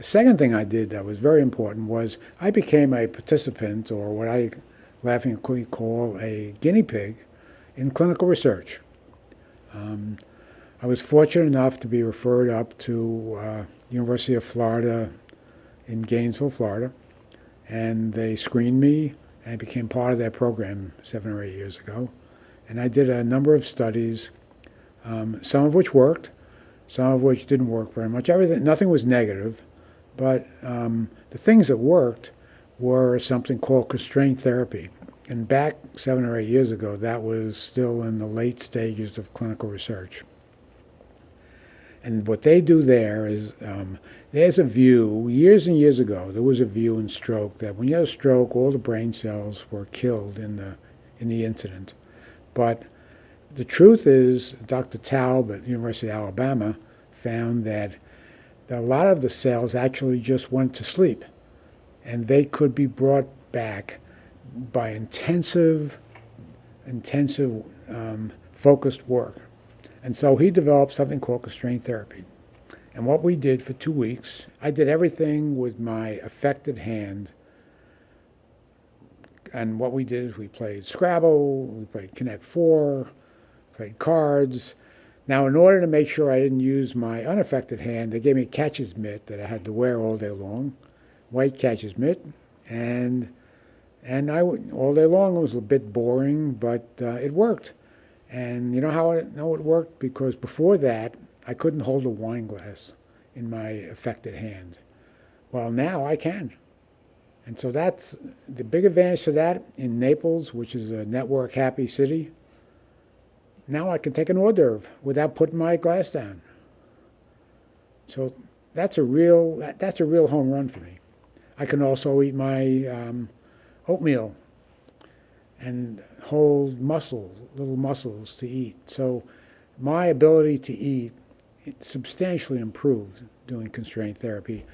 second thing I did that was very important was I became a participant, or what I laughingly call a guinea pig, in clinical research. I was fortunate enough to be referred up to University of Florida in Gainesville, Florida, and they screened me and I became part of their program 7 or 8 years ago. And I did a number of studies, some of which worked, some of which didn't work very much. Nothing was negative, but the things that worked were something called constraint therapy. And back 7 or 8 years ago, that was still in the late stages of clinical research. And what they do there is, there's a view, years and years ago, there was a view in stroke that when you have a stroke, all the brain cells were killed in the incident. But the truth is, Dr. Taub at the University of Alabama found that a lot of the cells actually just went to sleep, and they could be brought back by intensive, focused work. And so he developed something called constraint therapy. And what we did for 2 weeks, I did everything with my affected hand. And what we did is we played Scrabble, we played Connect Four, played cards. Now, in order to make sure I didn't use my unaffected hand, they gave me a catcher's mitt that I had to wear all day long, white catcher's mitt, and all day long. It was a bit boring, but it worked. And you know how I know it worked? Because before that, I couldn't hold a wine glass in my affected hand. Well, now I can. And so that's the big advantage to that in Naples, which is a network happy city. Now I can take an hors d'oeuvre without putting my glass down. So that's a real home run for me. I can also eat my oatmeal and hold little muscles to eat. So my ability to eat, it substantially improved doing constraint therapy.